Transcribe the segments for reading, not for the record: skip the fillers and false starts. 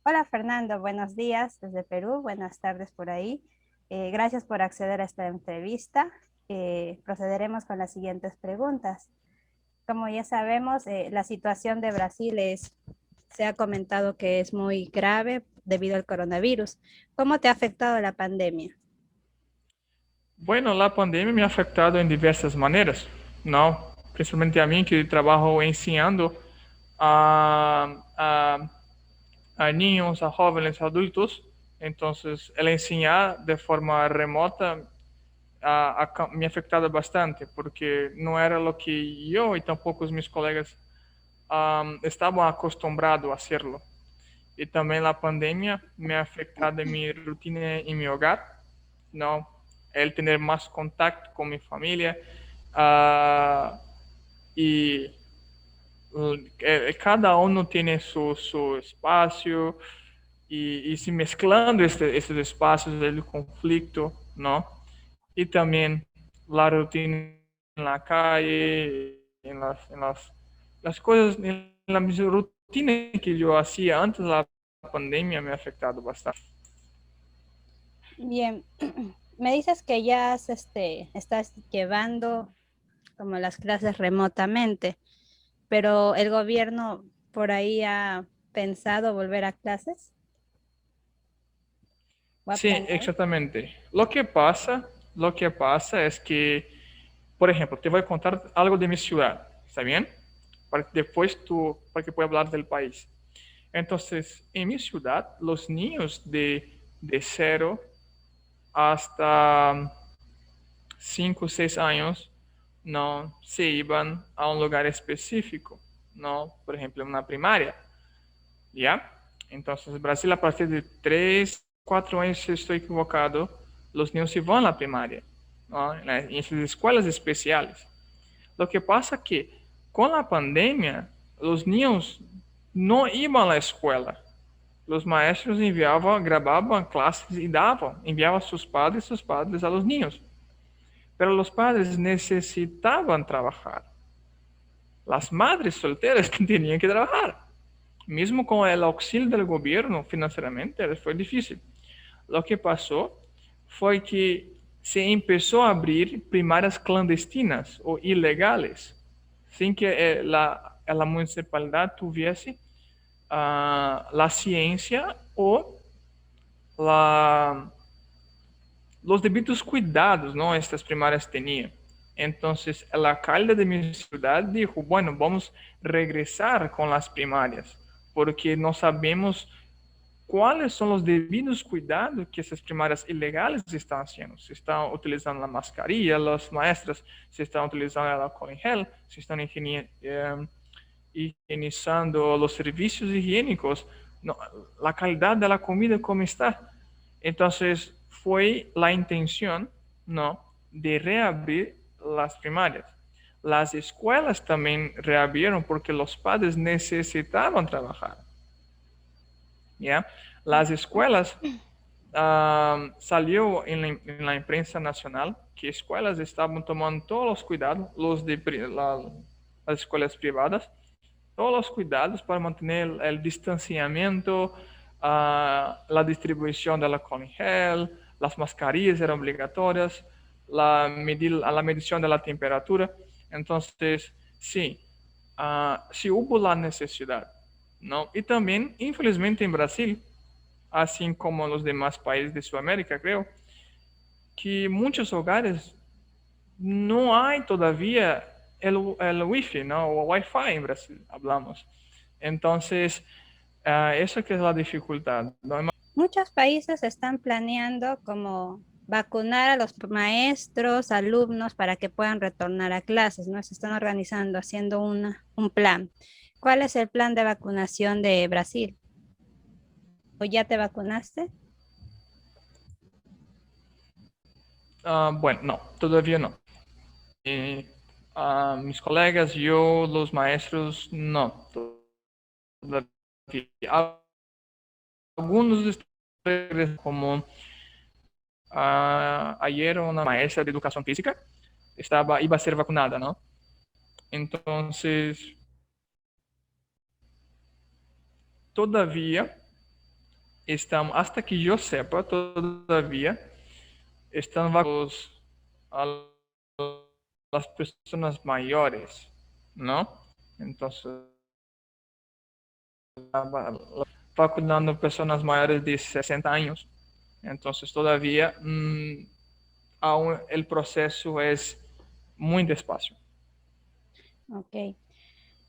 Hola Fernando, buenos días desde Perú, buenas tardes por ahí. Gracias por acceder a esta entrevista. Procederemos con las siguientes preguntas. Como ya sabemos, la situación de Brasil se ha comentado que es muy grave debido al coronavirus. ¿Cómo te ha afectado la pandemia? Bueno, la pandemia me ha afectado en diversas maneras, ¿no? Principalmente a mí que trabajo enseñando a, a, a niños, a jóvenes, adultos. Entonces, el enseñar de forma remota me ha afectado bastante, porque no era lo que yo y tampoco mis colegas estaban acostumbrados a hacerlo. Y también la pandemia me ha afectado en mi rutina en mi hogar, ¿no? El tener más contacto con mi familia ah, y cada uno tiene su espacio y se mezclando estos espacios del conflicto, ¿no? Y también la rutina en la calle, las cosas, en la misma rutina que yo hacía antes de la pandemia me ha afectado bastante. Bien, me dices que ya estás llevando como las clases remotamente, pero el gobierno por ahí ha pensado volver a clases o ha Sí, planeado. exactamente. Lo que pasa es que, por ejemplo, te voy a contar algo de mi ciudad, ¿está bien? Para que después para que pueda hablar del país. Entonces, en mi ciudad, los niños de 0 hasta 5 o 6 años no se iban a un lugar específico, no, por ejemplo, en una primaria, ¿ya? Entonces, Brasil, a partir de 3 4 años, si estoy equivocado, los niños se van a la primaria, ¿no? En esas escuelas especiales. Lo que pasa es que con la pandemia, los niños no iban a la escuela. Los maestros enviaban, grababan clases y daban, enviaban a sus padres a los niños. Pero los padres necesitaban trabajar. Las madres solteras tenían que trabajar. Mismo con el auxilio del gobierno financieramente, fue difícil. Lo que pasó fue que se empezó a abrir primarias clandestinas o ilegales, sin que la municipalidad tuviese la ciencia o la, los debidos cuidados, ¿no? Estas primarias tenían. Entonces, el alcalde de mi ciudad dijo, bueno, vamos a regresar con las primarias, porque no sabemos cuáles son los debidos cuidados que esas primarias ilegales están haciendo. Se están utilizando la mascarilla, las maestras se están utilizando el alcohol en gel, se están higienizando los servicios higiénicos, no, la calidad de la comida como está. Entonces fue la intención, ¿no?, de reabrir las primarias. Las escuelas también reabrieron porque los padres necesitaban trabajar, ¿ya? Las escuelas, salió en la imprensa nacional que escuelas estaban tomando todos los cuidados, las escuelas privadas, todos los cuidados para mantener el distanciamiento, la distribución del alcohol en gel, las mascarillas eran obligatorias, la medición de la temperatura. Entonces, sí, sí hubo la necesidad, ¿no? Y también, infelizmente, en Brasil, así como en los demás países de Sudamérica, creo, que muchos hogares no hay todavía el wifi, ¿no? O Wi-Fi en Brasil, hablamos. Entonces, eso que es la dificultad, ¿no? Muchos países están planeando como vacunar a los maestros, alumnos para que puedan retornar a clases, ¿no? Se están organizando, haciendo un plan. ¿Cuál es el plan de vacunación de Brasil? ¿O ya te vacunaste? Bueno, no, todavía no. Eh, mis colegas, yo, los maestros, no, todavía. Algunos están como ayer una maestra de educación física iba a ser vacunada, ¿no? Entonces, todavía están, hasta que yo sepa, todavía están vacunados a las personas mayores, ¿no? Entonces, vacunando personas mayores de 60 años. Entonces, todavía aún el proceso es muy despacio. Ok.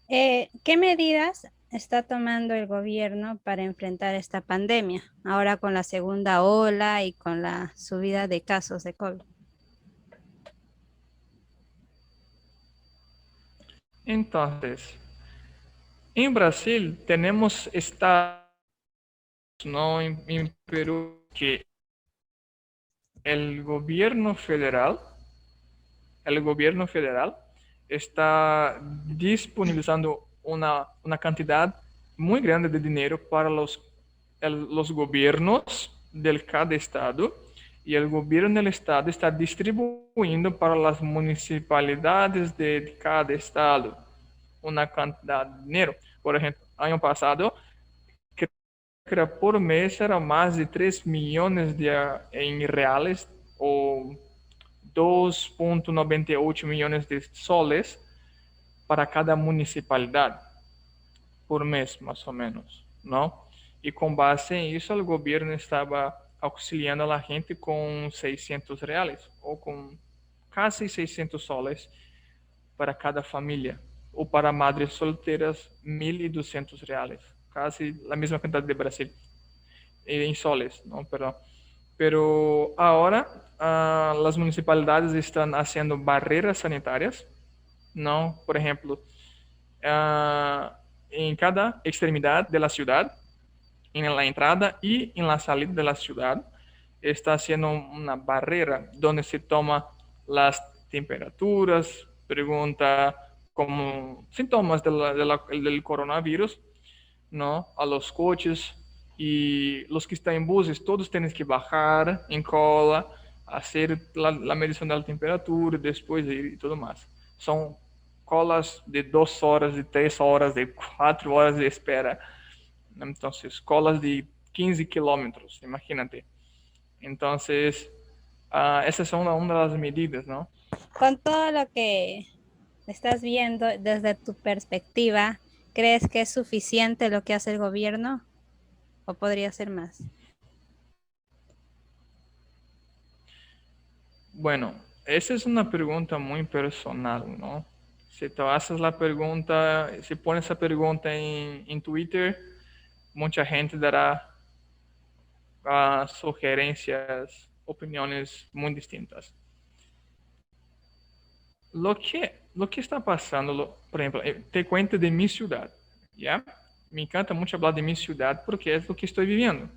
¿Qué medidas está tomando el gobierno para enfrentar esta pandemia, ahora con la segunda ola y con la subida de casos de COVID? Entonces, en Brasil tenemos estados, ¿no? En Perú, que el gobierno federal, el gobierno federal está disponibilizando una cantidad muy grande de dinero para los gobiernos de cada estado, y el gobierno del estado está distribuyendo para las municipalidades de cada estado una cantidad de dinero. Por ejemplo, año pasado, creo que era por mes era más de 3 millones en reales o 2,98 millones de soles para cada municipalidad por mes, más o menos, ¿no? Y con base en eso, el gobierno estaba auxiliando a la gente con 600 reales o con casi 600 soles para cada familia, o para madres solteras 1.200 reales, casi la misma cantidad de Brasil, en soles, ¿no? Pero ahora las municipalidades están haciendo barreras sanitarias, ¿no? Por ejemplo, en cada extremidad de la ciudad, en la entrada y en la salida de la ciudad, está haciendo una barrera donde se toma las temperaturas, pregunta como síntomas del coronavirus, ¿no? A los coches, y los que están en buses, todos tienen que bajar en cola, hacer la medición de la temperatura, después ir y todo más. Son colas de 2 horas, de 3 horas, de 4 horas de espera. Entonces, colas de 15 kilómetros, imagínate. Entonces, esas son una de las medidas, ¿no? Con todo lo que estás viendo desde tu perspectiva, ¿crees que es suficiente lo que hace el gobierno o podría ser más? Bueno, esa es una pregunta muy personal, ¿no? Si tú haces la pregunta, si pones esa pregunta en Twitter, mucha gente dará sugerencias, opiniones muy distintas. Lo que está pasando, por ejemplo, te cuento de mi ciudad, ¿ya? Me encanta mucho hablar de mi ciudad porque es lo que estoy viviendo.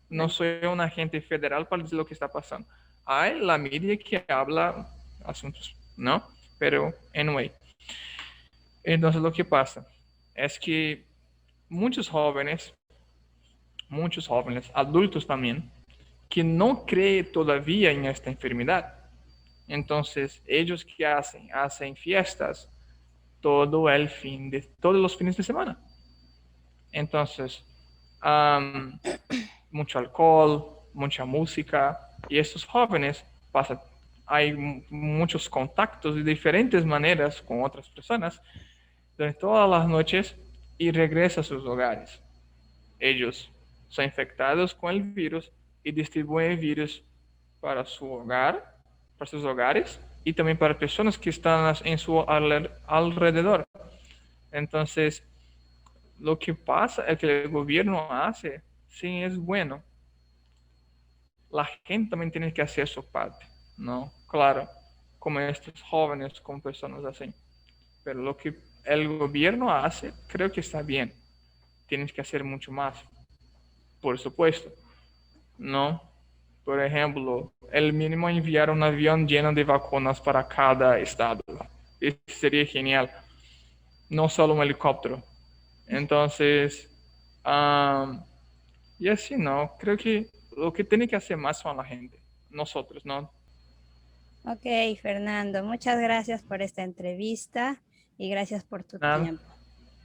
No Vale. soy un agente federal para decir lo que está pasando. Hay la media que habla asuntos, ¿no? Pero, anyway. Entonces, lo que pasa es que muchos jóvenes, adultos también, que no creen todavía en esta enfermedad. Entonces, ellos que hacen fiestas todos los fines de semana. Entonces, mucho alcohol, mucha música, y estos jóvenes pasan, hay muchos contactos de diferentes maneras con otras personas durante todas las noches y regresan a sus hogares. Ellos son infectados con el virus y distribuyen el virus para su hogar, para sus hogares y también para personas que están en su alrededor. Entonces, lo que pasa es que el gobierno hace, sí es bueno. La gente también tiene que hacer su parte, ¿no? Claro, como estos jóvenes, como personas así. Pero lo que el gobierno hace, creo que está bien. Tienes que hacer mucho más, por supuesto, ¿no? Por ejemplo, el mínimo enviar un avión lleno de vacunas para cada estado. Eso sería genial. No solo un helicóptero. Entonces, y así, ¿no? Creo que lo que tiene que hacer más son la gente, nosotros, ¿no? Ok, Fernando, muchas gracias por esta entrevista y gracias por tu Nada. tiempo.